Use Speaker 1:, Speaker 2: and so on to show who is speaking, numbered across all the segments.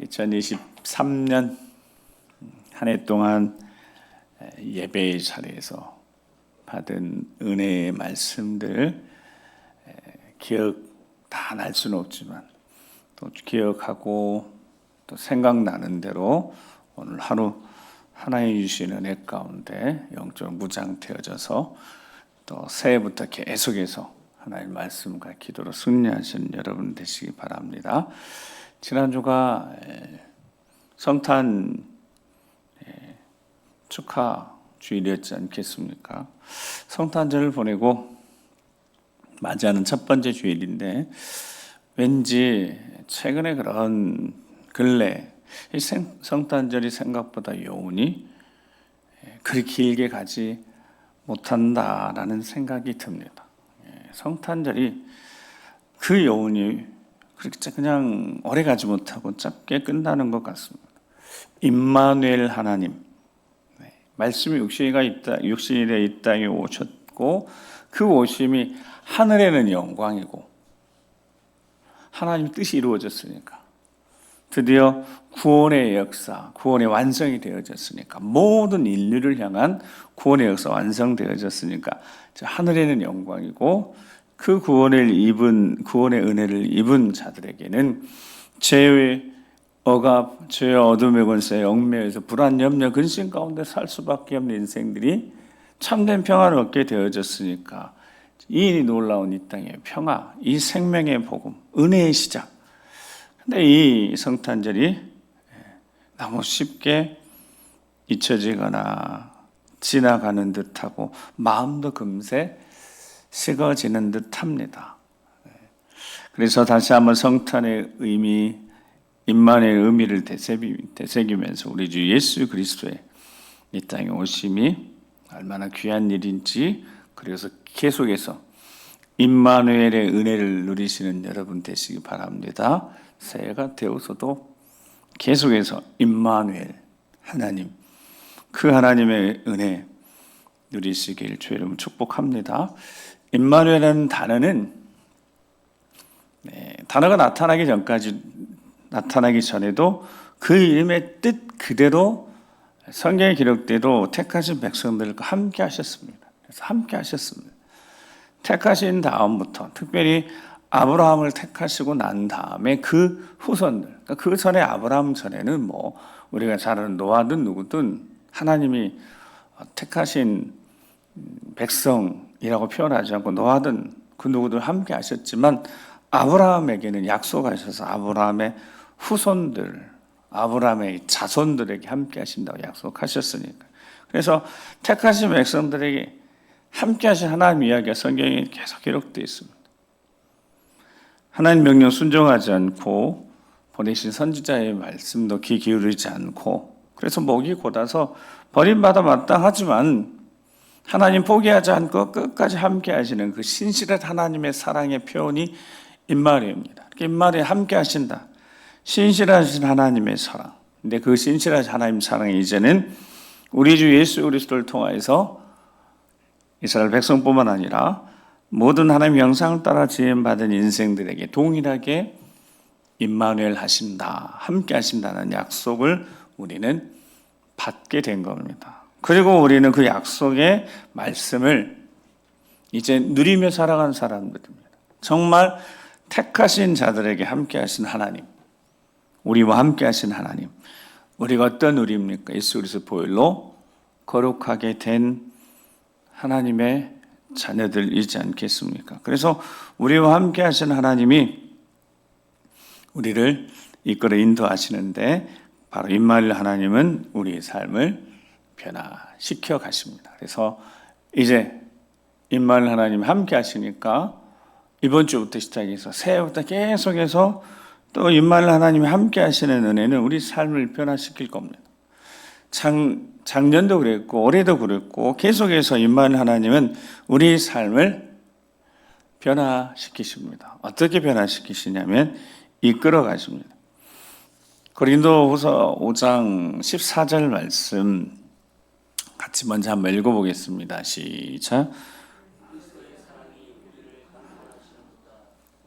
Speaker 1: 2023년 한 해 동안 예배의 자리에서 받은 은혜의 말씀들 기억 다 날 수는 없지만 또 기억하고 또 생각나는 대로 오늘 하루 하나님 주신 은혜 가운데 영적으로 무장되어져서 또 새해부터 계속해서 하나님의 말씀과 기도로 승리하시는 여러분 되시기 바랍니다. 지난주가 성탄 축하 주일이었지 않겠습니까? 성탄절을 보내고 맞이하는 첫 번째 주일인데 왠지 최근에 그런 근래 이 성탄절이 생각보다 여운이 그리 길게 가지 못한다라는 생각이 듭니다. 성탄절이 그 여운이 그렇게 그냥 오래 가지 못하고 짧게 끝나는 것 같습니다. 임마누엘 하나님, 말씀이 육신에 이 땅에 오셨고 그 오심이 하늘에는 영광이고 하나님 뜻이 이루어졌으니까 드디어 구원의 역사, 구원의 완성이 되어졌으니까 모든 인류를 향한 구원의 역사 완성되어졌으니까 하늘에는 영광이고 그 구원의 은혜를 입은 자들에게는 죄의 억압, 죄의 어둠의 권세에 얽매여서 불안, 염려, 근심 가운데 살 수밖에 없는 인생들이 참된 평안을 얻게 되어졌으니까 이 놀라운 이 땅의 평화, 이 생명의 복음, 은혜의 시작. 근데 이 성탄절이 너무 쉽게 잊혀지거나 지나가는 듯하고 마음도 금세 식어지는 듯합니다. 그래서 다시 한번 성탄의 의미, 임마누엘 의미를 되새기면서 우리 주 예수 그리스도의 이 땅에 오심이 얼마나 귀한 일인지, 그래서 계속해서 임마누엘의 은혜를 누리시는 여러분 되시기 바랍니다. 새해가 되어서도 계속해서 임마누엘 하나님, 그 하나님의 은혜 누리시길 주의 이름으로 축복합니다. 임마누엘이라는 단어는 단어가 나타나기 전에도 그 이름의 뜻 그대로 성경에 기록되도 택하신 백성들과 함께 하셨습니다. 그래서 함께 하셨습니다. 택하신 다음부터 특별히 아브라함을 택하시고 난 다음에 그 후손들, 그러니까 그 전에 아브라함 전에는 우리가 잘 아는 노아든 누구든 하나님이 택하신 백성이라고 표현하지 않고 노아든 그 누구들 함께 하셨지만 아브라함에게는 약속하셔서 아브라함의 후손들, 아브라함의 자손들에게 함께 하신다고 약속하셨으니까. 그래서 택하신 백성들에게 함께 하신 하나님 이야기가 성경에 계속 기록되어 있습니다. 하나님 명령 순종하지 않고 보내신 선지자의 말씀도 귀 기울이지 않고 그래서 목이 곧아서 버림받아 마땅하지만 하나님 포기하지 않고 끝까지 함께 하시는 그 신실한 하나님의 사랑의 표현이 임마누엘입니다. 임마누엘 함께 하신다. 신실하신 하나님의 사랑. 근데 그 신실하신 하나님 사랑이 이제는 우리 주 예수 그리스도를 통하여서 이스라엘 백성뿐만 아니라 모든 하나님의 형상을 따라 지음받은 인생들에게 동일하게 임마누엘 하신다, 함께 하신다는 약속을 우리는 받게 된 겁니다. 그리고 우리는 그 약속의 말씀을 이제 누리며 살아가는 사람들입니다. 정말 택하신 자들에게 함께 하신 하나님, 우리와 함께 하신 하나님, 우리가 어떤 우리입니까? 예수 그리스도 보혈로 거룩하게 된 하나님의 자녀들이지 않겠습니까? 그래서 우리와 함께 하신 하나님이 우리를 이끌어 인도하시는데 바로 임마누엘 하나님은 우리의 삶을 변화시켜 가십니다. 그래서 이제 임마누엘 하나님 함께 하시니까 이번 주부터 시작해서 새해부터 계속해서 또 임마누엘 하나님이 함께 하시는 은혜는 우리 삶을 변화시킬 겁니다. 작년도 그랬고 올해도 그랬고 계속해서 임마누엘 하나님은 우리 삶을 변화시키십니다. 어떻게 변화시키시냐면 이끌어 가십니다. 고린도후서 5장 14절 말씀 같이 먼저 한번 읽어보겠습니다. 시작.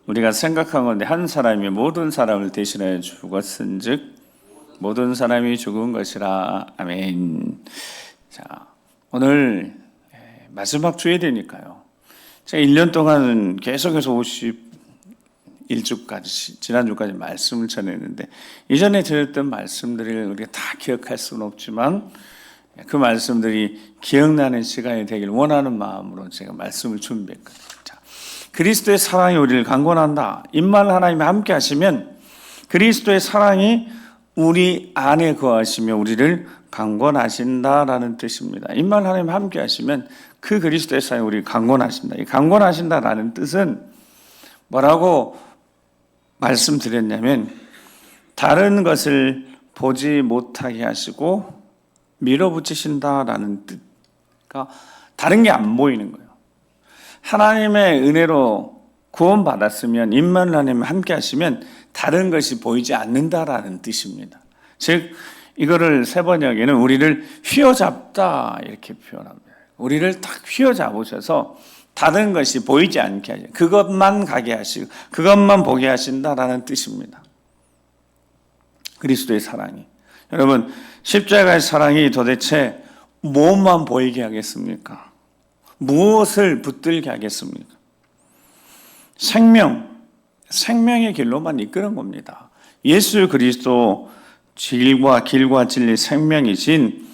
Speaker 1: 우리가 생각한 건데 한 사람이 모든 사람을 대신하여 죽었은즉 모든 사람이 죽은 것이라. 아멘. 자, 오늘 마지막 주일이니까요. 제가 1년 동안 계속해서 51주까지 지난주까지 말씀을 전했는데 이전에 드렸던 말씀들을 우리가 다 기억할 수는 없지만 그 말씀들이 기억나는 시간이 되길 원하는 마음으로 제가 말씀을 준비했거든요. 자, 그리스도의 사랑이 우리를 강권한다. 임마누엘 하나님이 함께 하시면 그리스도의 사랑이 우리 안에 거하시며 우리를 강권하신다라는 뜻입니다. 임마누엘 하나님 함께 하시면 그 그리스도의 사랑이 우리를 강권하신다. 이 강권하신다라는 뜻은 뭐라고 말씀드렸냐면 다른 것을 보지 못하게 하시고 밀어붙이신다라는 뜻. 그러니까 다른 게 안 보이는 거예요. 하나님의 은혜로 구원받았으면 임마누엘 하나님 함께 하시면 다른 것이 보이지 않는다라는 뜻입니다. 즉 이거를 세번역에는 우리를 휘어잡다 이렇게 표현합니다. 우리를 딱 휘어잡으셔서 다른 것이 보이지 않게 하시고 그것만 가게 하시고 그것만 보게 하신다라는 뜻입니다. 그리스도의 사랑이. 여러분 십자가의 사랑이 도대체 무엇만 보이게 하겠습니까? 무엇을 붙들게 하겠습니까? 생명의 길로만 이끄는 겁니다. 예수 그리스도 길과 진리 생명이신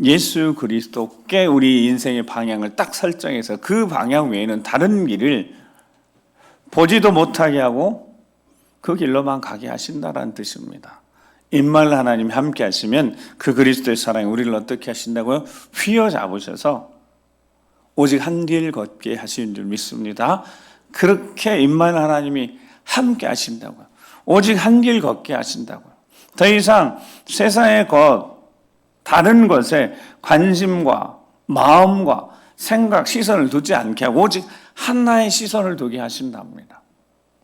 Speaker 1: 예수 그리스도께 우리 인생의 방향을 딱 설정해서 그 방향 외에는 다른 길을 보지도 못하게 하고 그 길로만 가게 하신다라는 뜻입니다. 임마누엘 하나님이 함께 하시면 그 그리스도의 사랑이 우리를 어떻게 하신다고요? 휘어잡으셔서 오직 한 길 걷게 하시는 줄 믿습니다. 그렇게 임마누엘 하나님이 함께 하신다고요. 오직 한 길 걷게 하신다고요. 더 이상 세상의 것, 다른 것에 관심과 마음과 생각, 시선을 두지 않게 하고 오직 하나의 시선을 두게 하신답니다.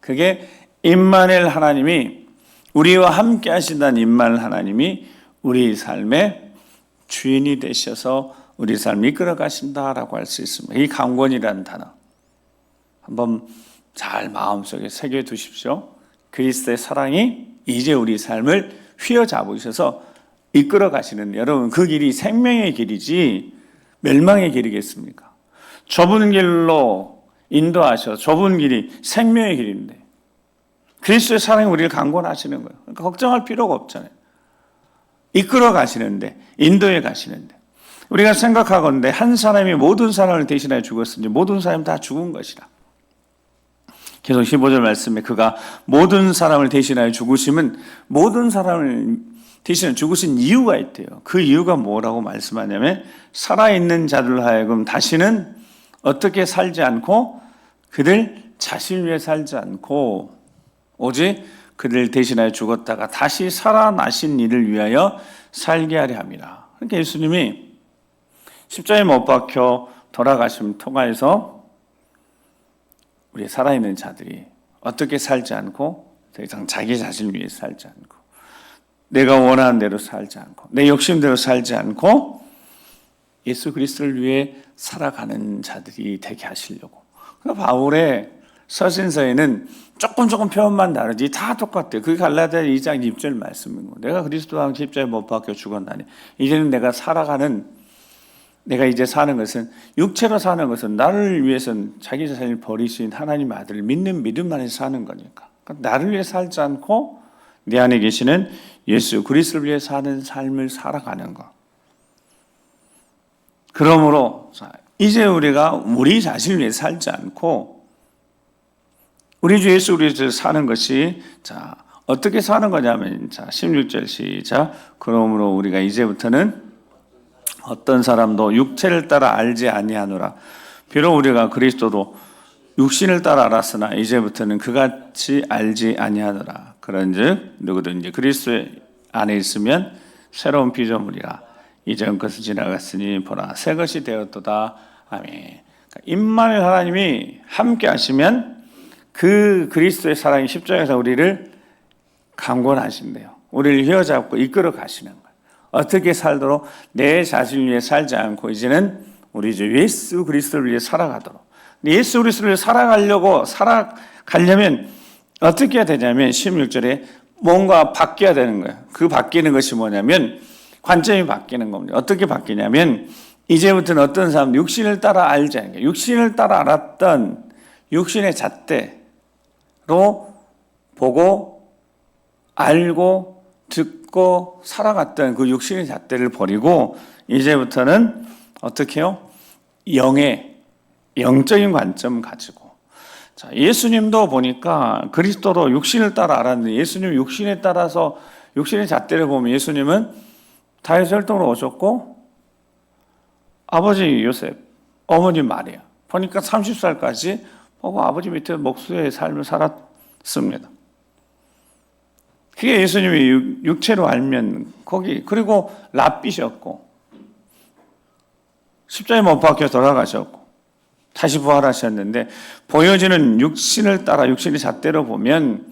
Speaker 1: 그게 임마누엘 하나님이 우리와 함께 하신다는 임마누엘 하나님이 우리 삶의 주인이 되셔서 우리 삶을 이끌어 가신다라고 할 수 있습니다. 이 강권이라는 단어 한번 잘 마음속에 새겨 두십시오. 그리스도의 사랑이 이제 우리 삶을 휘어잡으셔서 이끌어 가시는 여러분 그 길이 생명의 길이지 멸망의 길이겠습니까? 좁은 길로 인도하셔 좁은 길이 생명의 길인데 그리스도의 사랑이 우리를 강권하시는 거예요. 그러니까 걱정할 필요가 없잖아요. 이끌어 가시는데 인도해 가시는데 우리가 생각하건대 한 사람이 모든 사람을 대신하여 죽었으니 모든 사람이 다 죽은 것이라. 계속 15절 말씀에 그가 모든 사람을 대신하여 죽으심은 모든 사람을 대신하여 죽으신 이유가 있대요. 그 이유가 뭐라고 말씀하냐면 살아있는 자들 하여금 다시는 어떻게 살지 않고 그들 자신 위해 살지 않고 오직 그들 대신하여 죽었다가 다시 살아나신 이를 위하여 살게 하려 합니다. 그러니까 예수님이 십자가에 못 박혀 돌아가심 통하여서 우리 살아있는 자들이 어떻게 살지 않고 더 이상 자기 자신 위해 살지 않고 내가 원하는 대로 살지 않고 내 욕심대로 살지 않고 예수 그리스도를 위해 살아가는 자들이 되게 하시려고. 그러니까 바울의 서신서에는 조금 표현만 다르지 다 똑같아요. 그게 갈라디아 2장 6절 말씀인 거예요. 내가 그리스도와 함께 십자가에 못 박혀 죽었나니 이제는 내가 이제 사는 것은 육체로 사는 것은 나를 위해서는 자기 자신을 버리신 하나님 아들을 믿는 믿음 안에서 사는 거니까. 그러니까 나를 위해 살지 않고 내 안에 계시는 예수 그리스도를 위해 사는 삶을 살아가는 것. 그러므로 이제 우리가 우리 자신을 위해 살지 않고 우리 주 예수 그리스도를 사는 것이 어떻게 사는 거냐면 16절 시작. 그러므로 우리가 이제부터는 어떤 사람도 육체를 따라 알지 아니하노라. 비록 우리가 그리스도도 육신을 따라 알았으나 이제부터는 그같이 알지 아니하노라. 그런즉 누구든지 그리스도 안에 있으면 새로운 피조물이라. 이전 것은 지나갔으니 보라 새 것이 되었도다. 아멘. 그러니까 임마누엘 하나님이 함께 하시면 그 그리스도의 사랑이 십자가에서 우리를 강권하신대요. 우리를 휘어잡고 이끌어 가시는 거예요. 어떻게 살도록 내 자신을 위해 살지 않고 이제는 우리 주 예수 그리스도를 위해 살아가도록. 예수 그리스도를 살아가려면 어떻게 해야 되냐면 16절에 뭔가 바뀌어야 되는 거예요. 그 바뀌는 것이 뭐냐면 관점이 바뀌는 겁니다. 어떻게 바뀌냐면 이제부터는 어떤 사람 육신을 따라 알지 않게 육신을 따라 알았던 육신의 잣대로 보고 알고 듣고 살아갔던 그 육신의 잣대를 버리고 이제부터는 어떻게 해요? 영적인 관점 가지고. 자, 예수님도 보니까 그리스도로 육신을 따라 알았는데 예수님 육신에 따라서 육신의 잣대를 보면 예수님은 다윗 혈통으로 오셨고 아버지 요셉, 어머니 마리아 보니까 30살까지 보고 아버지 밑에 목수의 삶을 살았습니다. 그게 예수님이 육체로 알면 거기 그리고 랍비셨고 십자가에 못 박혀 돌아가셨고 다시 부활하셨는데 보여지는 육신을 따라 육신의 잣대로 보면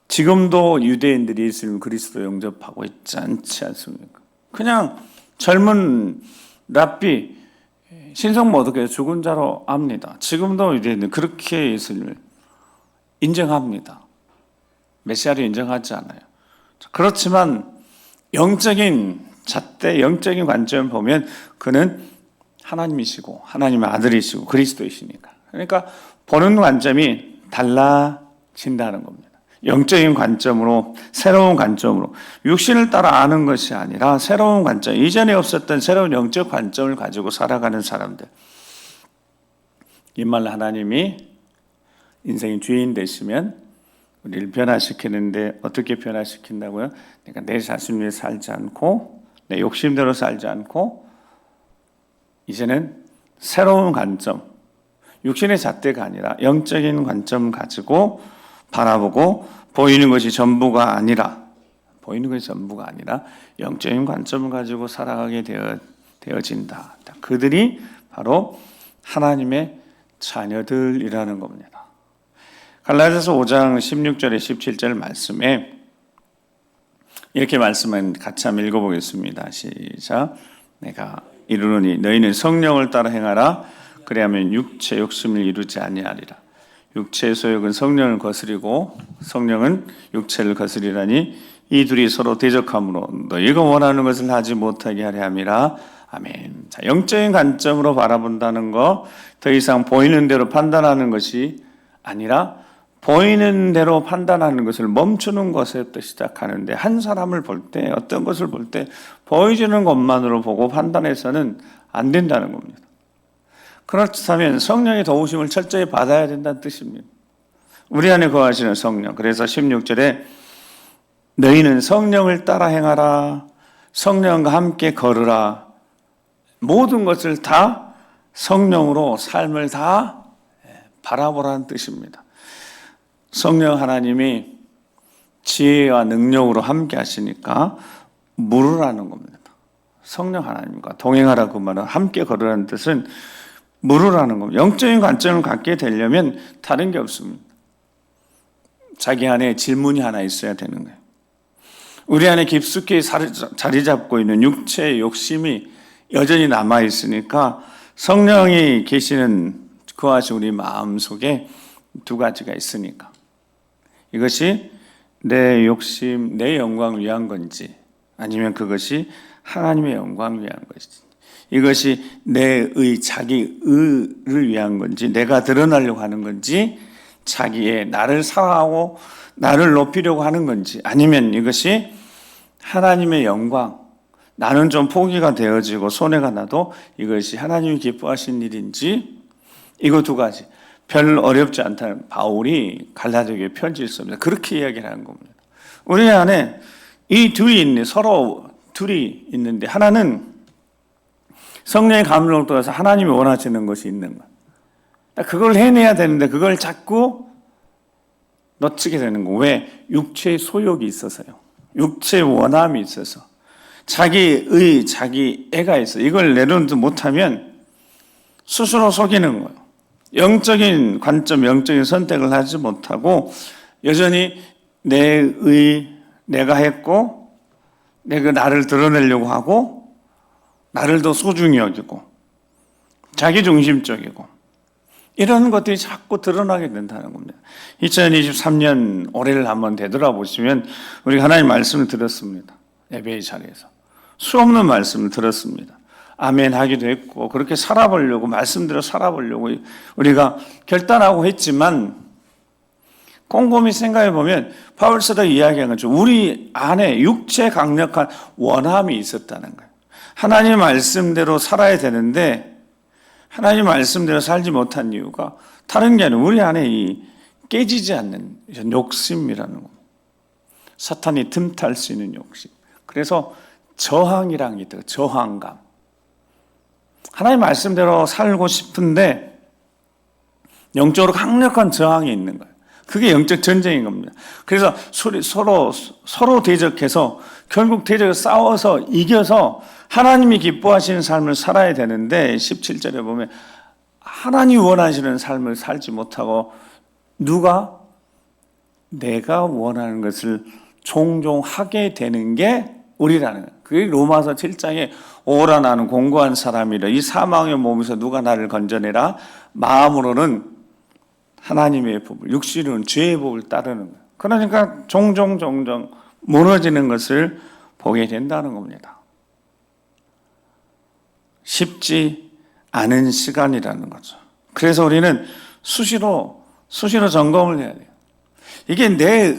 Speaker 1: 지금도 유대인들이 예수님 그리스도 영접하고 있지 않지 않습니까? 그냥 젊은 랍비 신성 모독에 죽은 자로 압니다. 지금도 유대인들 그렇게 예수님을 인정합니다. 메시아를 인정하지 않아요. 그렇지만 영적인 잣대, 영적인 관점을 보면 그는 하나님이시고 하나님의 아들이시고 그리스도이시니까. 그러니까 보는 관점이 달라진다는 겁니다. 영적인 관점으로 새로운 관점으로 육신을 따라 아는 것이 아니라 새로운 관점, 이전에 없었던 새로운 영적 관점을 가지고 살아가는 사람들. 이 말 하나님이 인생의 주인 되시면 우리를 변화시키는데 어떻게 변화시킨다고요? 그러니까 내 자신 위해 살지 않고 내 욕심대로 살지 않고 이제는 새로운 관점, 육신의 잣대가 아니라 영적인 관점 가지고 바라보고 보이는 것이 전부가 아니라 영적인 관점을 가지고 살아가게 되어진다. 그들이 바로 하나님의 자녀들이라는 겁니다. 갈라디아서 5장 16절에 17절 말씀에 이렇게 말씀은 같이 한번 읽어보겠습니다. 시작. 내가 이르노니 너희는 성령을 따라 행하라. 그래야면 육체 욕심을 이루지 아니하리라. 육체의 소욕은 성령을 거스리고 성령은 육체를 거스리라니 이 둘이 서로 대적하므로 너희가 원하는 것을 하지 못하게 하려 함이라. 아멘. 자, 영적인 관점으로 바라본다는 거, 더 이상 보이는 대로 판단하는 것이 아니라 보이는 대로 판단하는 것을 멈추는 것에부터 시작하는데 한 사람을 볼 때 어떤 것을 볼 때 보여지는 것만으로 보고 판단해서는 안 된다는 겁니다. 그렇다면 성령의 도우심을 철저히 받아야 된다는 뜻입니다. 우리 안에 거하시는 성령. 그래서 16절에 너희는 성령을 따라 행하라. 성령과 함께 걸으라. 모든 것을 다 성령으로 삶을 다 바라보라는 뜻입니다. 성령 하나님이 지혜와 능력으로 함께 하시니까 물으라는 겁니다. 성령 하나님과 동행하라 그 말은 함께 걸으라는 뜻은 물으라는 겁니다. 영적인 관점을 갖게 되려면 다른 게 없습니다. 자기 안에 질문이 하나 있어야 되는 거예요. 우리 안에 깊숙이 자리 잡고 있는 육체의 욕심이 여전히 남아 있으니까 성령이 계시는 거하신 우리 마음 속에 두 가지가 있으니까 이것이 내 욕심, 내 영광을 위한 건지 아니면 그것이 하나님의 영광을 위한 것인지 이것이 자기 의를 위한 건지 내가 드러나려고 하는 건지 자기의 나를 사랑하고 나를 높이려고 하는 건지 아니면 이것이 하나님의 영광 나는 좀 포기가 되어지고 손해가 나도 이것이 하나님이 기뻐하신 일인지 이거 두 가지 별 어렵지 않다는 바울이 갈라디아에 편지를 씁니다. 그렇게 이야기를 하는 겁니다. 우리 안에 이 둘이 있네. 서로 둘이 있는데 하나는 성령의 감동을 통해서 하나님이 원하시는 것이 있는 거야. 그걸 해내야 되는데 그걸 자꾸 놓치게 되는 거. 왜? 육체의 소욕이 있어서요. 육체의 원함이 있어서. 자기 애가 있어. 이걸 내려놓지 못하면 스스로 속이는 거예요. 영적인 관점, 영적인 선택을 하지 못하고 여전히 내가 했고 내가 나를 드러내려고 하고 나를 더 소중히 여기고 자기중심적이고 이런 것들이 자꾸 드러나게 된다는 겁니다. 2023년 올해를 한번 되돌아보시면 우리가 하나님 말씀을 들었습니다. 예배의 자리에서 수없는 말씀을 들었습니다. 아멘 하기도 했고 그렇게 살아보려고 말씀대로 살아보려고 우리가 결단하고 했지만 곰곰이 생각해 보면 바울서가 이야기한 것처럼 우리 안에 육체 강력한 원함이 있었다는 거예요. 하나님 말씀대로 살아야 되는데 하나님 말씀대로 살지 못한 이유가 다른 게 아니라 우리 안에 이 깨지지 않는 욕심이라는 겁니다. 사탄이 틈탈 수 있는 욕심. 그래서 저항이란 게 있다. 저항감. 하나님 말씀대로 살고 싶은데 영적으로 강력한 저항이 있는 거예요. 그게 영적 전쟁인 겁니다. 그래서 서로 대적해서 결국 대적해서 싸워서 이겨서 하나님이 기뻐하시는 삶을 살아야 되는데 17절에 보면 하나님이 원하시는 삶을 살지 못하고 누가 내가 원하는 것을 종종 하게 되는 게 우리라는 거예요. 그게 로마서 7장에 오라 나는 공고한 사람이라 이 사망의 몸에서 누가 나를 건져내라 마음으로는 하나님의 법을 육신으로는 죄의 법을 따르는 거예요. 그러니까 종종 무너지는 것을 보게 된다는 겁니다. 쉽지 않은 시간이라는 거죠. 그래서 우리는 수시로 점검을 해야 돼요. 이게 내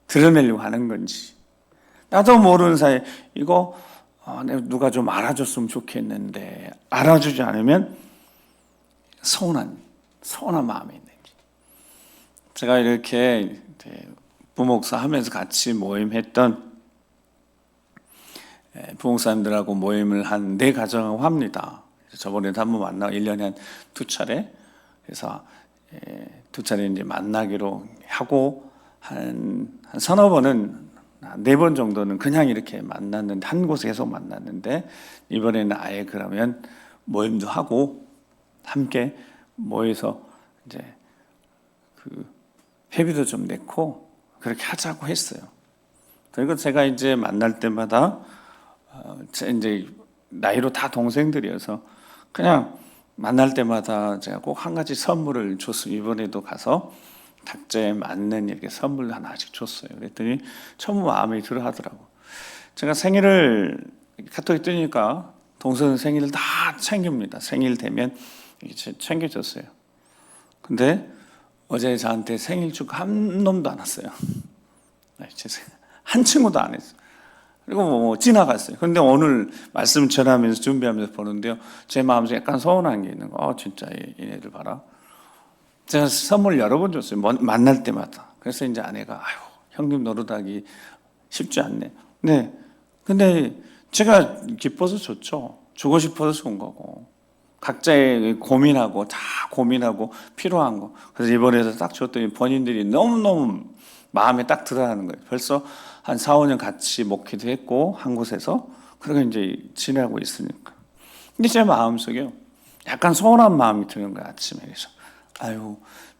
Speaker 1: 드러내려고 하는 건지 나도 모르는 사이에 이거 누가 좀 알아줬으면 좋겠는데 알아주지 않으면 서운한 마음이 있는 거죠. 제가 이렇게 부목사 하면서 같이 모임했던 부목사님들하고 모임을 한 4가정하고 합니다. 저번에도 한번 만나고 1년에 한 2차례 그래서 2차례 이제 만나기로 하고 한 서너 번은 4번 정도는 그냥 이렇게 만났는데 한 곳에 계속 만났는데 이번에는 아예 그러면 모임도 하고 함께 모여서 이제 그 회비도 좀 내고 그렇게 하자고 했어요. 그리고 제가 이제 만날 때마다 이제 나이로 다 동생들이어서 그냥 만날 때마다 제가 꼭 한 가지 선물을 줬어요. 이번에도 가서 각자에 맞는 이렇게 선물 하나씩 줬어요. 그랬더니 전부 마음에 들어 하더라고. 제가 생일을 카톡에 뜨니까 동생 생일을 다 챙깁니다. 생일 되면 챙겨줬어요. 근데 어제 저한테 생일 축하 한 놈도 안 왔어요. 한 친구도 안 했어요. 그리고 뭐 지나갔어요. 근데 오늘 말씀 전하면서 준비하면서 보는데요. 제 마음속에 약간 서운한 게 있는 거. 진짜 얘네들 봐라. 제가 선물 여러 번 줬어요. 만날 때마다. 그래서 이제 아내가 형님 노릇하기 쉽지 않네. 네. 근데 제가 기뻐서 줬죠. 주고 싶어서 준 거고. 각자의 고민하고 필요한 거. 그래서 이번에도 딱 줬더니 본인들이 너무너무 마음에 딱 들어가는 거예요. 벌써 한 4, 5년 같이 목회도 했고 한 곳에서 그러고 이제 지내고 있으니까. 근데 제 마음속에 약간 서운한 마음이 드는 거예요. 아침에. 그래서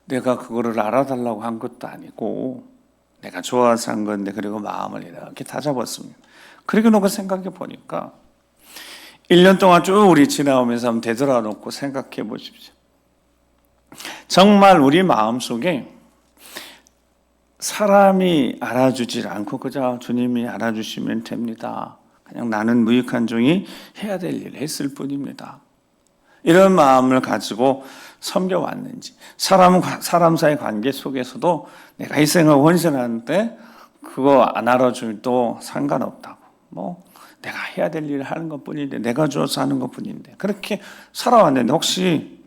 Speaker 1: 내가 그거를 알아달라고 한 것도 아니고 내가 좋아서 한 건데 그리고 마음을 이렇게 다잡았습니다. 그리고 놓고 생각해 보니까 1년 동안 쭉 우리 지나오면서 한번 되돌아놓고 생각해 보십시오. 정말 우리 마음속에 사람이 알아주질 않고 그저 주님이 알아주시면 됩니다. 그냥 나는 무익한 종이 해야 될 일을 했을 뿐입니다. 이런 마음을 가지고 섬겨왔는지 사람 사이 관계 속에서도 내가 희생하고 헌신하는데 그거 안 알아줘도 상관없다고 뭐 내가 해야 될 일을 하는 것뿐인데 내가 줘서 하는 것뿐인데 그렇게 살아왔는데 혹시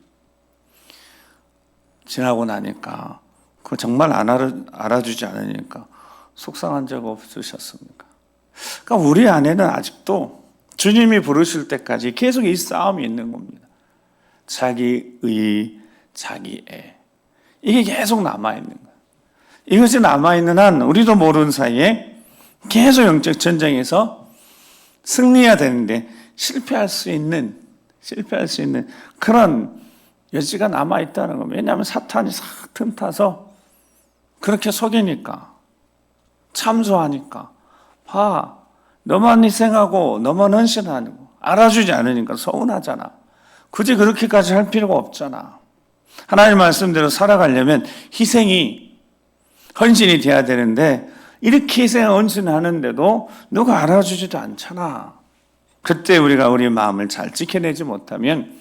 Speaker 1: 지나고 나니까 그거 정말 안 알아주지 않으니까 속상한 적 없으셨습니까? 그러니까 우리 안에는 아직도 주님이 부르실 때까지 계속 이 싸움이 있는 겁니다. 자기의, 자기애. 이게 계속 남아있는 거예요. 이것이 남아있는 한 우리도 모르는 사이에 계속 영적 전쟁에서 승리해야 되는데 실패할 수 있는 그런 여지가 남아있다는 겁니다. 왜냐하면 사탄이 싹 틈타서 그렇게 속이니까 참소하니까 너만 희생하고 너만 헌신하고 알아주지 않으니까 서운하잖아. 굳이 그렇게까지 할 필요가 없잖아. 하나님 말씀대로 살아가려면 희생이, 헌신이 돼야 되는데 이렇게 희생 헌신하는데도 누가 알아주지도 않잖아. 그때 우리가 우리 마음을 잘 지켜내지 못하면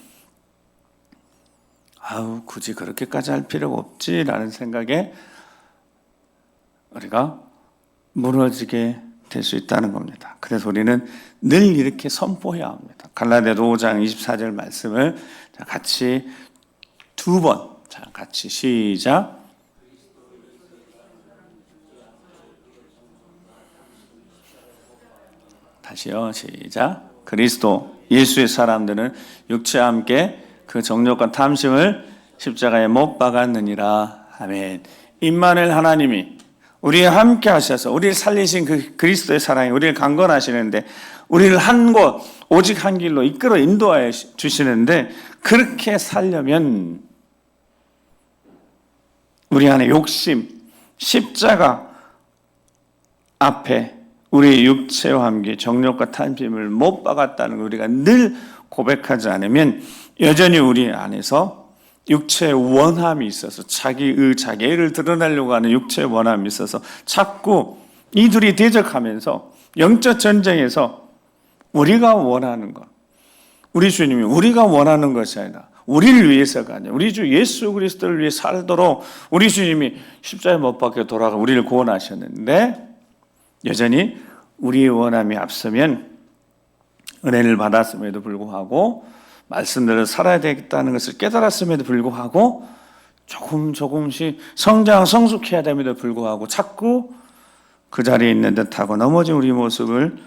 Speaker 1: 굳이 그렇게까지 할 필요가 없지라는 생각에 우리가 무너지게 될 수 있다는 겁니다. 그래서 우리는 늘 이렇게 선포해야 합니다. 갈라디아서 5장 24절 말씀을 같이 두 번, 같이 시작. 다시요, 시작. 그리스도 예수의 사람들은 육체와 함께 그 정욕과 탐심을 십자가에 못 박았느니라. 아멘. 임마누엘 하나님이 우리와 함께 하셔서 우리를 살리신 그 그리스도의 사랑이 우리를 강건하시는데 우리를 한 곳, 오직 한 길로 이끌어 인도하여 주시는데 그렇게 살려면 우리 안에 욕심, 십자가 앞에 우리의 육체와 함께 정욕과 탐심을 못 박았다는 걸 우리가 늘 고백하지 않으면 여전히 우리 안에서 육체의 원함이 있어서 자기애를 드러내려고 하는 육체의 원함이 있어서 자꾸 이 둘이 대적하면서 영적 전쟁에서 우리가 원하는 것, 우리 주님이 우리가 원하는 것이 아니라 우리를 위해서가 아니라 우리 주 예수 그리스도를 위해 살도록 우리 주님이 십자가에 못 박혀 돌아가 우리를 구원하셨는데 여전히 우리의 원함이 앞서면 은혜를 받았음에도 불구하고 말씀대로 살아야 되겠다는 것을 깨달았음에도 불구하고 조금씩 성숙해야 됨에도 불구하고 자꾸 그 자리에 있는 듯하고 넘어진 우리 모습을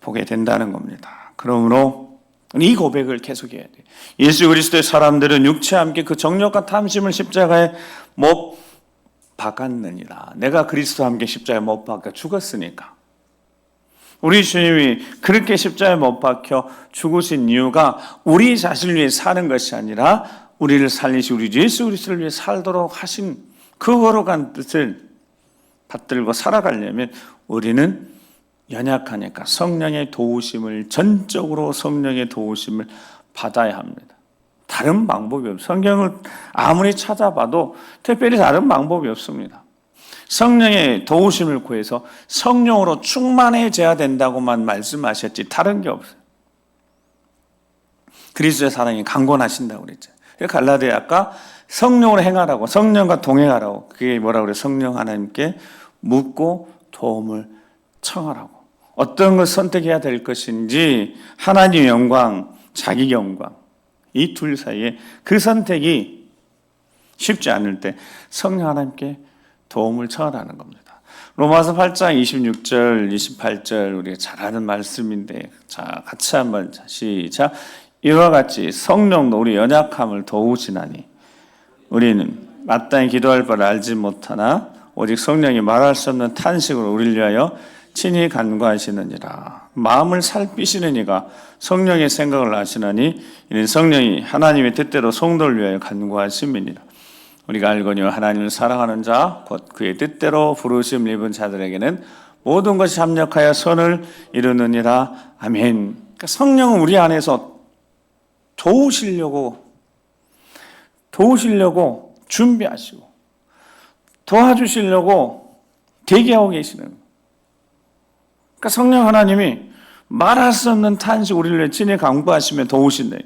Speaker 1: 보게 된다는 겁니다. 그러므로 이 고백을 계속해야 돼요. 예수 그리스도의 사람들은 육체와 함께 그 정욕과 탐심을 십자가에 못 박았느니라. 내가 그리스도와 함께 십자가에 못 박혀 죽었으니까. 우리 주님이 그렇게 십자가에 못 박혀 죽으신 이유가 우리 자신을 위해 사는 것이 아니라 우리를 살리시 우리 예수 그리스도를 위해 살도록 하신 그 거룩한 뜻을 받들고 살아가려면 우리는 연약하니까 성령의 도우심을 전적으로 성령의 도우심을 받아야 합니다. 다른 방법이 없어요. 성경을 아무리 찾아봐도 특별히 다른 방법이 없습니다. 성령의 도우심을 구해서 성령으로 충만해져야 된다고만 말씀하셨지 다른 게 없어요. 그리스도의 사랑이 강건하신다고 그랬죠. 갈라디아 아까 성령으로 행하라고, 성령과 동행하라고, 그게 뭐라고 그래요? 성령 하나님께 묻고 도움을 청하라고. 어떤 걸 선택해야 될 것인지 하나님의 영광, 자기 영광 이 둘 사이에 그 선택이 쉽지 않을 때 성령 하나님께 도움을 청하라는 겁니다. 로마서 8장 26절, 28절 우리가 잘 아는 말씀인데 자 같이 한번 시작. 이와 같이 성령도 우리 연약함을 도우시나니 우리는 마땅히 기도할 바를 알지 못하나 오직 성령이 말할 수 없는 탄식으로 우리를 위하여 친히 간구하시느니라. 마음을 살피시는 이가 성령의 생각을 아시나니 이는 성령이 하나님의 뜻대로 성도를 위하여 간구하심이니라. 우리가 알거니와 하나님을 사랑하는 자 곧 그의 뜻대로 부르심을 입은 자들에게는 모든 것이 합력하여 선을 이루느니라. 아멘. 그러니까 성령은 우리 안에서 도우시려고 준비하시고 도와주시려고 대기하고 계시는 거예요. 그러니까 성령 하나님이 말할 수 없는 탄식 우리를 친히 강구하시며 도우신다.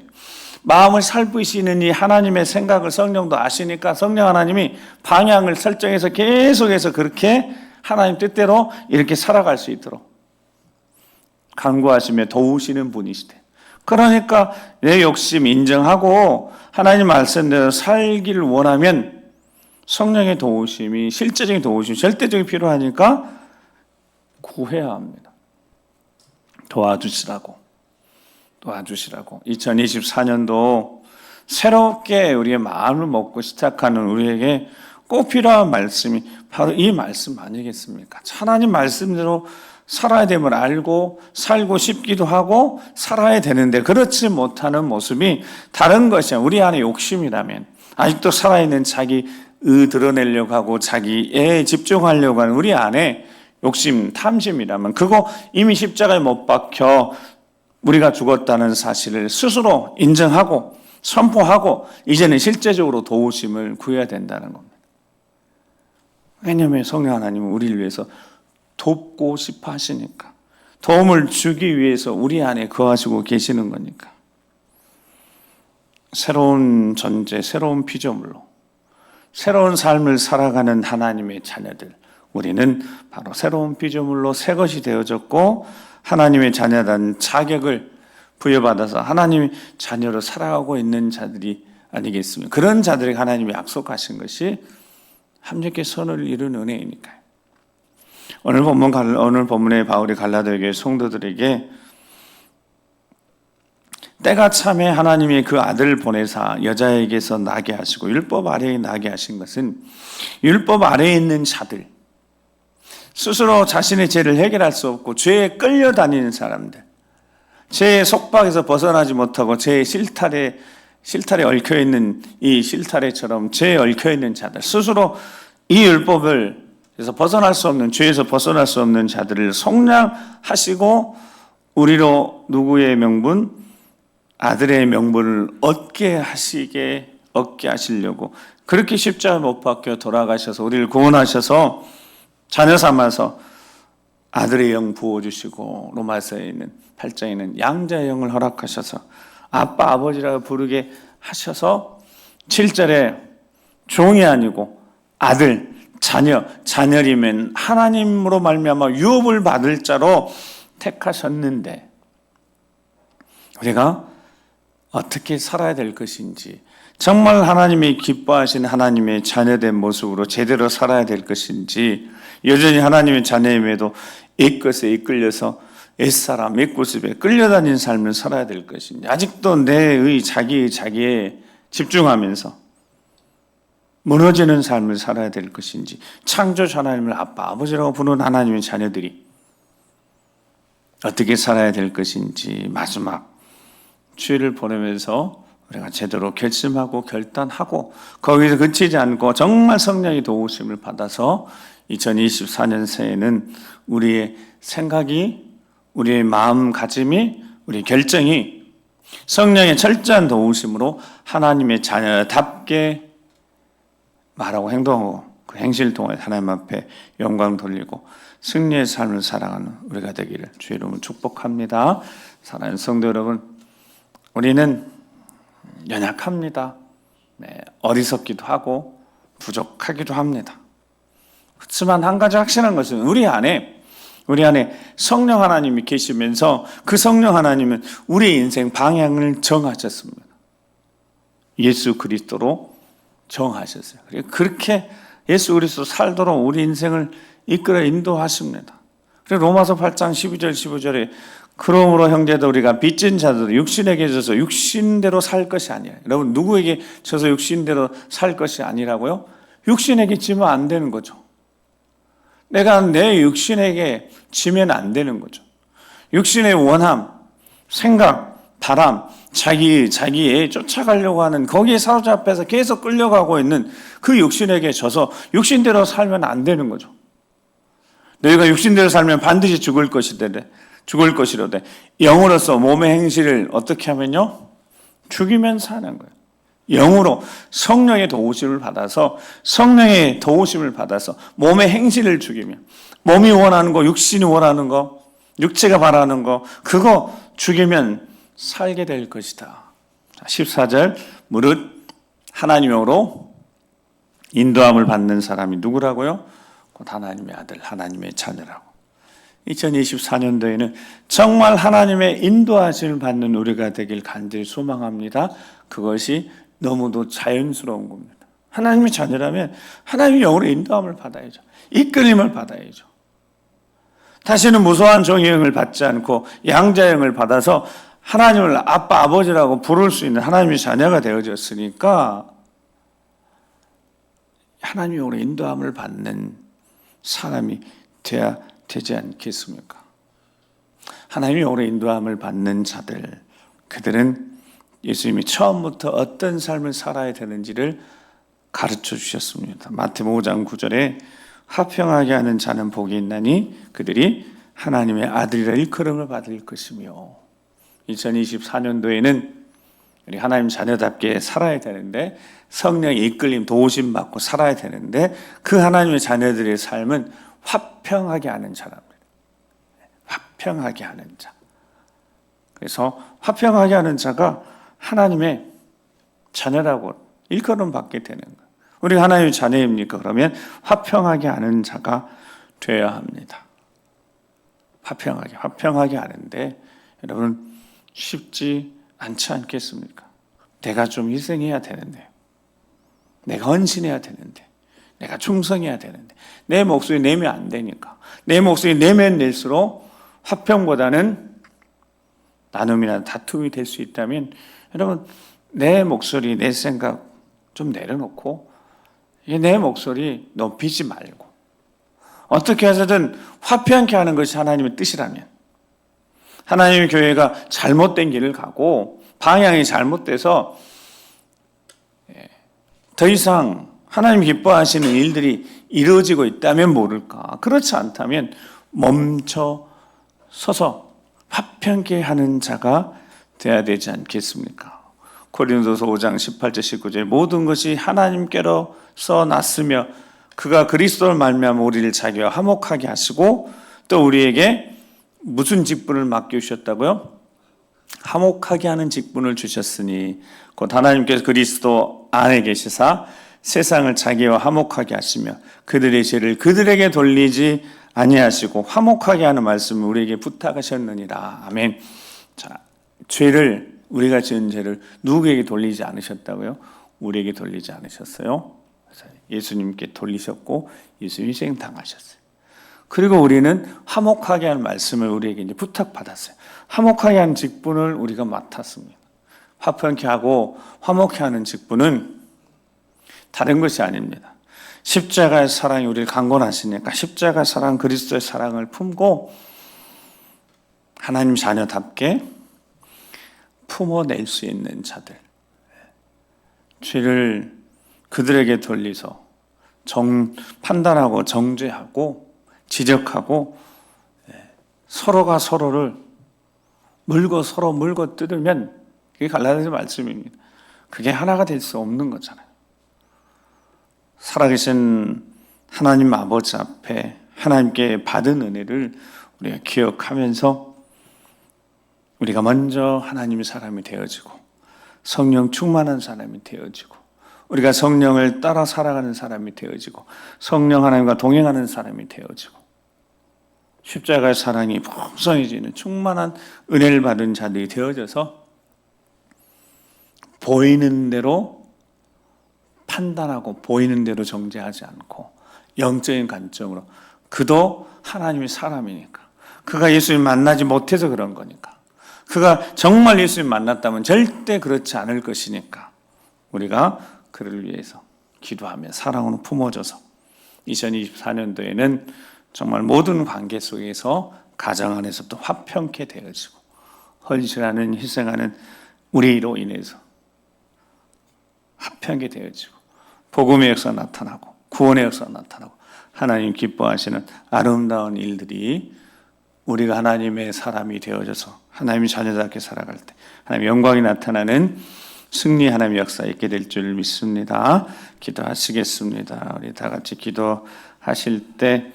Speaker 1: 마음을 살피시는 이 하나님의 생각을 성령도 아시니까 성령 하나님이 방향을 설정해서 계속해서 그렇게 하나님 뜻대로 이렇게 살아갈 수 있도록 강구하시며 도우시는 분이시대. 그러니까 내 욕심 인정하고 하나님 말씀대로 살기를 원하면 성령의 도우심이 실제적인 도우심이 절대적인 필요하니까 구해야 합니다. 도와주시라고 2024년도 새롭게 우리의 마음을 먹고 시작하는 우리에게 꼭 필요한 말씀이 바로 이 말씀 아니겠습니까? 하나님 말씀대로 살아야 됨을 알고 살고 싶기도 하고 살아야 되는데 그렇지 못하는 모습이 다른 것이야. 우리 안에 욕심이라면 아직도 살아있는 자기 드러내려고 하고 자기에 집중하려고 하는 우리 안에 욕심, 탐심이라면 그거 이미 십자가에 못 박혀 우리가 죽었다는 사실을 스스로 인정하고 선포하고 이제는 실제적으로 도우심을 구해야 된다는 겁니다. 왜냐하면 성령 하나님은 우리를 위해서 돕고 싶어 하시니까, 도움을 주기 위해서 우리 안에 거하시고 계시는 거니까. 새로운 존재, 새로운 피조물로 새로운 삶을 살아가는 하나님의 자녀들, 우리는 바로 새로운 피조물로 새 것이 되어졌고 하나님의 자녀라는 자격을 부여받아서 하나님의 자녀로 살아가고 있는 자들이 아니겠습니까? 그런 자들에게 하나님이 약속하신 것이 합력의 선을 이룬 은혜이니까요. 오늘 본문에 바울이 갈라디아교회 성도들에게 때가 참에 하나님이 그 아들을 보내사 여자에게서 나게 하시고 율법 아래에 나게 하신 것은 율법 아래에 있는 자들, 스스로 자신의 죄를 해결할 수 없고 죄에 끌려다니는 사람들, 죄의 속박에서 벗어나지 못하고 죄의 실타래 얽혀있는 이 실타래처럼 죄에 얽혀있는 자들, 스스로 이 율법을 그래서 벗어날 수 없는, 죄에서 벗어날 수 없는 자들을 속량하시고 우리로 누구의 명분? 아들의 명분을 얻게 하시려고 그렇게 십자가 못 박혀 돌아가셔서 우리를 구원하셔서 자녀 삼아서 아들의 영 부어주시고 로마서에 있는 8장에는 양자의 영을 허락하셔서 아빠 아버지라고 부르게 하셔서 7절에 종이 아니고 아들, 자녀이면 하나님으로 말미암아 유업을 받을 자로 택하셨는데 우리가 어떻게 살아야 될 것인지, 정말 하나님이 기뻐하신 하나님의 자녀된 모습으로 제대로 살아야 될 것인지, 여전히 하나님의 자녀임에도 옛것에 이끌려서 옛사람, 옛고집에 끌려다니는 삶을 살아야 될 것인지, 아직도 자기에 집중하면서 무너지는 삶을 살아야 될 것인지, 창조주 하나님을 아빠, 아버지라고 부르는 하나님의 자녀들이 어떻게 살아야 될 것인지 마지막 주일을 보내면서 우리가 제대로 결심하고 결단하고 거기서 그치지 않고 정말 성령의 도우심을 받아서 2024년 새해는 우리의 생각이, 우리의 마음가짐이, 우리의 결정이 성령의 철저한 도우심으로 하나님의 자녀답게 말하고 행동하고 그 행실을 통해 하나님 앞에 영광 돌리고 승리의 삶을 살아가는 우리가 되기를 주의 이름으로 축복합니다. 사랑하는 성도 여러분, 우리는 연약합니다. 어리석기도 하고 부족하기도 합니다. 그렇지만 한 가지 확실한 것은 우리 안에 성령 하나님이 계시면서 그 성령 하나님은 우리의 인생 방향을 정하셨습니다. 예수 그리스도로 정하셨어요. 그렇게 예수 그리스도 살도록 우리 인생을 이끌어 인도하십니다. 그래서 로마서 8장 12절 15절에 그러므로 형제들 우리가 빚진 자들 육신에게 져서 육신대로 살 것이 아니에요. 여러분 누구에게 져서 육신대로 살 것이 아니라고요? 육신에게 지면 안 되는 거죠. 내가 내 육신에게 지면 안 되는 거죠. 육신의 원함, 생각, 바람, 자기에 쫓아가려고 하는 거기에 사로잡혀서 계속 끌려가고 있는 그 육신에게 져서 육신대로 살면 안 되는 거죠. 너희가 육신대로 살면 반드시 죽을 것이로되 영으로서 몸의 행실을 어떻게 하면요? 죽이면 사는 거예요. 영으로 성령의 도우심을 받아서 몸의 행실을 죽이면, 몸이 원하는 거, 육신이 원하는 거, 육체가 바라는 거, 그거 죽이면 살게 될 것이다. 14절 무릇 하나님으로 인도함을 받는 사람이 누구라고요? 곧 하나님의 아들, 하나님의 자녀라고. 2024년도에는 정말 하나님의 인도하심을 받는 우리가 되길 간절히 소망합니다. 그것이 너무도 자연스러운 겁니다. 하나님의 자녀라면 하나님의 영으로 인도함을 받아야죠. 이끌림을 받아야죠. 다시는 무소한 종의 영을 받지 않고 양자의 영을 받아서 하나님을 아빠, 아버지라고 부를 수 있는 하나님의 자녀가 되어졌으니까 하나님의 영으로 인도함을 받는 사람이 되어야 되지 않겠습니까? 하나님의 영으로 인도함을 받는 자들, 그들은 예수님이 처음부터 어떤 삶을 살아야 되는지를 가르쳐 주셨습니다. 마태복음 5장 9절에 화평하게 하는 자는 복이 있나니 그들이 하나님의 아들이라 일컬음을 받을 것이며, 2024년도에는 우리 하나님 자녀답게 살아야 되는데, 성령의 이끌림 도우심 받고 살아야 되는데, 그 하나님의 자녀들의 삶은 화평하게 하는 자랍니다. 화평하게 하는 자. 그래서 화평하게 하는 자가 하나님의 자녀라고 일컬음 받게 되는 거예요. 우리 하나님의 자녀입니까? 그러면 화평하게 하는 자가 되어야 합니다. 화평하게 하는데 여러분 쉽지 않지 않겠습니까? 내가 좀 희생해야 되는데, 내가 헌신해야 되는데, 내가 충성해야 되는데, 내 목소리 내면 안 되니까. 내 목소리 내면 낼수록 화평보다는 나눔이나 다툼이 될 수 있다면, 여러분 내 목소리, 내 생각 좀 내려놓고 내 목소리 높이지 말고 어떻게 해서든 화평케 하는 것이 하나님의 뜻이라면, 하나님의 교회가 잘못된 길을 가고 방향이 잘못돼서 더 이상 하나님 기뻐하시는 일들이 이루어지고 있다면 모를까. 그렇지 않다면 멈춰 서서 화평케 하는 자가 되어야 되지 않겠습니까? 고린도서 5장 18절 19절 모든 것이 하나님께로서 났으며 그가 그리스도를 말미암아 우리를 자기와 화목하게 하시고 또 우리에게 무슨 직분을 맡겨주셨다고요? 화목하게 하는 직분을 주셨으니 곧 하나님께서 그리스도 안에 계시사 세상을 자기와 화목하게 하시며 그들의 죄를 그들에게 돌리지 아니하시고 화목하게 하는 말씀을 우리에게 부탁하셨느니라. 아멘. 자, 죄를, 우리가 지은 죄를 누구에게 돌리지 않으셨다고요? 우리에게 돌리지 않으셨어요. 예수님께 돌리셨고 예수님 희생 당하셨어요. 그리고 우리는 화목하게 하는 말씀을 우리에게 이제 부탁받았어요. 화목하게 하는 직분을 우리가 맡았습니다. 화평케 하고 화목케 하는 직분은 다른 것이 아닙니다. 십자가의 사랑이 우리를 강권하시니까 십자가의 사랑, 그리스도의 사랑을 품고 하나님 자녀답게 품어낼 수 있는 자들, 죄를 그들에게 돌리서 판단하고 정죄하고 지적하고 서로가 서로를 서로 물고 뜯으면 그게 갈라디아서 말씀입니다. 그게 하나가 될 수 없는 거잖아요. 살아계신 하나님 아버지 앞에 하나님께 받은 은혜를 우리가 기억하면서 우리가 먼저 하나님의 사람이 되어지고 성령 충만한 사람이 되어지고 우리가 성령을 따라 살아가는 사람이 되어지고 성령 하나님과 동행하는 사람이 되어지고 십자가의 사랑이 풍성해지는 충만한 은혜를 받은 자들이 되어져서 보이는 대로 판단하고 보이는 대로 정죄하지 않고 영적인 관점으로 그도 하나님의 사람이니까, 그가 예수님 만나지 못해서 그런 거니까, 그가 정말 예수님 만났다면 절대 그렇지 않을 것이니까 우리가 그를 위해서 기도하며 사랑으로 품어줘서 2024년도에는 정말 모든 관계 속에서 가정 안에서부터 화평케 되어지고 헌신하는 희생하는 우리로 인해서 화평케 되어지고 복음의 역사 나타나고 구원의 역사 나타나고 하나님 기뻐하시는 아름다운 일들이 우리가 하나님의 사람이 되어져서 하나님의 자녀답게 살아갈 때 하나님의 영광이 나타나는 승리 하나님의 역사 있게 될 줄 믿습니다. 기도하시겠습니다. 우리 다 같이 기도하실 때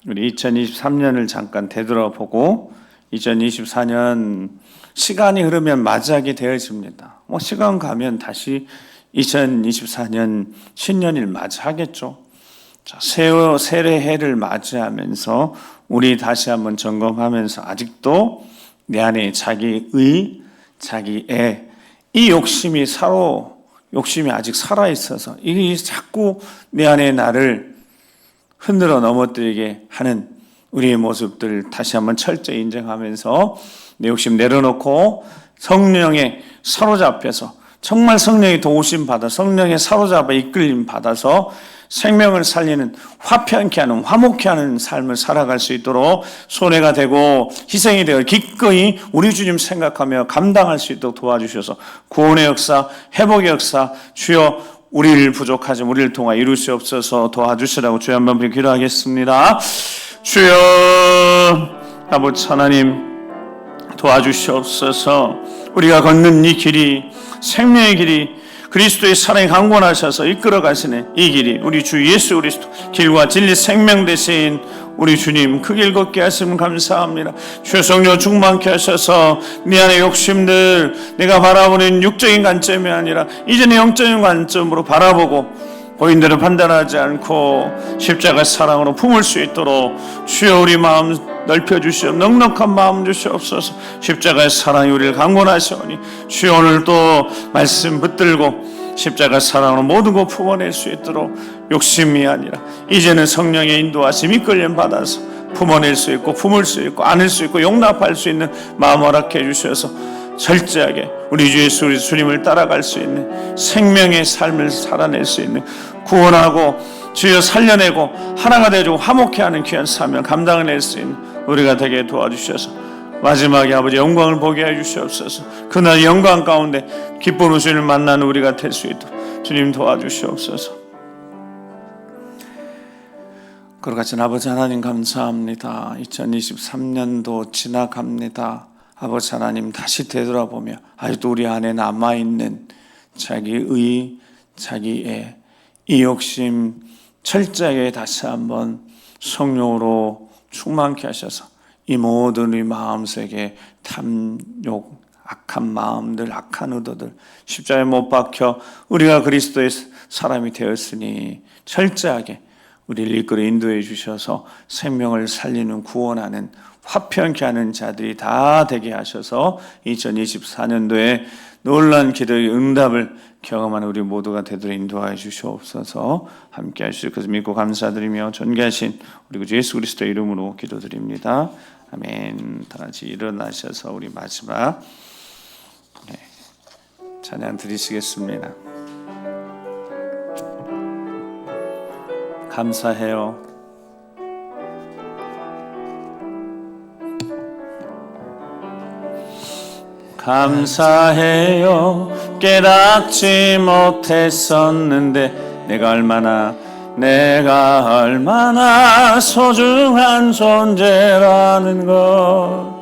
Speaker 1: 우리 2023년을 잠깐 되돌아보고 2024년 시간이 흐르면 맞이하게 되어집니다. 시간 가면 다시 2024년 신년일 맞이하겠죠. 자, 세례해를 맞이하면서 우리 다시 한번 점검하면서 아직도 내 안에 자기의, 자기애 이 욕심이 아직 살아 있어서 이게 자꾸 내 안에 나를 흔들어 넘어뜨리게 하는 우리의 모습들 다시 한번 철저히 인정하면서 내 욕심 내려놓고 성령에 사로잡혀서 정말 성령의 도우심 받아 성령의 사로잡아 이끌림 받아서 생명을 살리는 화평케 하는 화목케 하는 삶을 살아갈 수 있도록 손해가 되고 희생이 되어 기꺼이 우리 주님 생각하며 감당할 수 있도록 도와주셔서 구원의 역사, 회복의 역사 주여 우리를 부족하지만 우리를 통하 이룰 수 없어서 도와주시라고 주여 한번 기도하겠습니다. 주여 아버지 하나님 도와주시옵소서. 우리가 걷는 이 길이 생명의 길이 그리스도의 사랑이 강권하셔서 이끌어 가시는 이 길이 우리 주 예수 그리스도 길과 진리 생명 되신 우리 주님 그 길 걷게 하시면 감사합니다. 주의 성령 충만케 하셔서 내 안의 욕심들 내가 바라보는 육적인 관점이 아니라 이전의 영적인 관점으로 바라보고 보인 대로 판단하지 않고 십자가 사랑으로 품을 수 있도록 주여 우리 마음 넓혀주시옵 넉넉한 마음 주시옵소서. 십자가의 사랑이 우리를 강권하시오니 주여 오늘 또 말씀 붙들고 십자가 사랑으로 모든 것 품어낼 수 있도록 욕심이 아니라 이제는 성령의 인도하심 이끌림 받아서 품어낼 수 있고 품을 수 있고 안을 수 있고 용납할 수 있는 마음 허락해 주셔서 철저하게 우리 주 예수 주님을 따라갈 수 있는 생명의 삶을 살아낼 수 있는 구원하고 주여 살려내고 하나가 되어주고 화목케 하는 귀한 사명 감당해낼 수 있는 우리가 되게 도와주셔서 마지막에 아버지 영광을 보게 해주시옵소서. 그날 영광 가운데 기쁜 웃음을 만나는 우리가 될 수 있도록 주님 도와주시옵소서. 그러같이 아버지 하나님 감사합니다. 2023년도 지나갑니다. 아버지 하나님 다시 되돌아보며 아직도 우리 안에 남아있는 자기의 자기의 이 욕심 철저하게 다시 한번 성령으로 충만케 하셔서 이 모든 우리 마음속에 탐욕 악한 마음들 악한 의도들 십자가에 못 박혀 우리가 그리스도의 사람이 되었으니 철저하게 우리를 이끌어 인도해 주셔서 생명을 살리는 구원하는 화평케 하는 자들이 다 되게 하셔서 2024년도에 놀라운 기도의 응답을 경험하는 우리 모두가 되도록 인도하여 주시옵소서. 함께 하실 것을 믿고 감사드리며 존귀하신 우리 구 예수 그리스도의 이름으로 기도드립니다. 아멘. 다 같이 일어나셔서 우리 마지막 찬양 드리시겠습니다. 감사해요. 감사해요. 깨닫지 못했었는데 내가 얼마나 소중한 존재라는 것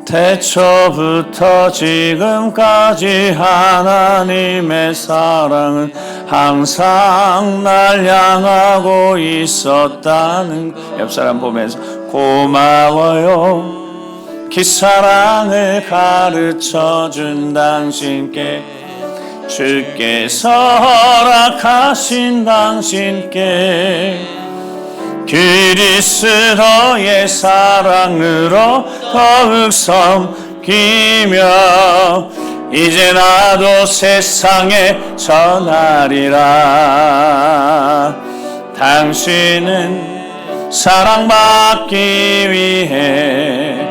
Speaker 1: 태초부터 지금까지 하나님의 사랑은 항상 날 향하고 있었다는 옆 사람 보면서 고마워요. 그 사랑을 가르쳐준 당신께 주께서 허락하신 당신께 그리스도의 사랑으로 더욱 섬기며 이제 나도 세상에 전하리라. 당신은 사랑받기 위해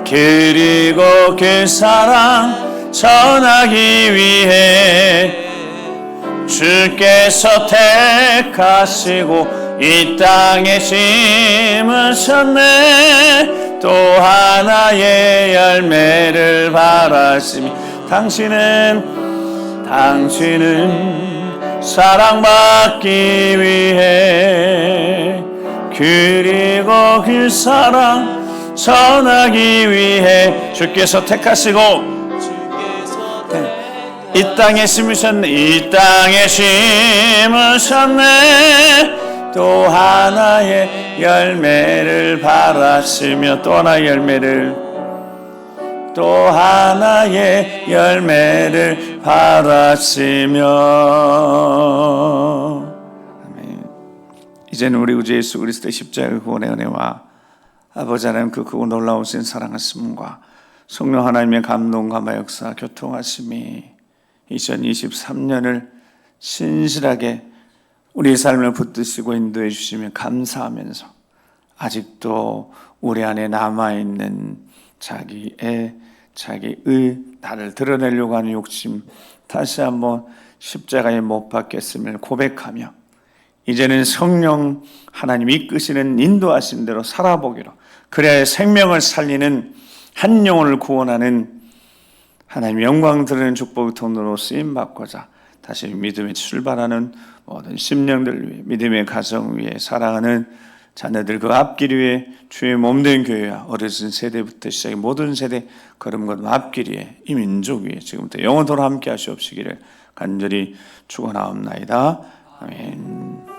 Speaker 1: 그리고 그 사랑 전하기 위해 주께서 택하시고 이 땅에 심으셨네. 또 하나의 열매를 바라시며 당신은 사랑받기 위해 그리고 그 사랑 전하기 위해 주께서 택하시고 이 땅에 심으셨네. 이 땅에 심으셨네. 또 하나의 열매를 바라시며 또 하나의 열매를 바라시며 아멘. 이제는 우리 구주 예수 그리스도의 십자가 구원의 은혜와 아버지 하나님 그 크고 놀라우신 사랑하심과 성령 하나님의 감동과 역사 교통하심이 2023년을 신실하게 우리의 삶을 붙드시고 인도해 주시며 감사하면서 아직도 우리 안에 남아있는 자기의 나를 드러내려고 하는 욕심 다시 한번 십자가에 못 박혔음을 고백하며 이제는 성령 하나님 이끄시는 인도하신 대로 살아보기로 그래야 생명을 살리는 한 영혼을 구원하는 하나님 영광 드리는 축복의 통로로 쓰임받고자 다시 믿음에 출발하는 모든 심령들 위해 믿음의 가정 위해 사랑하는 자녀들 그 앞길 위에 주의 몸된 교회와 어르신 세대부터 시작해 모든 세대 걸음 걸음 앞길 위에 이 민족 위에 지금부터 영원토록 함께 하시옵시기를 간절히 축원하옵나이다. 아멘.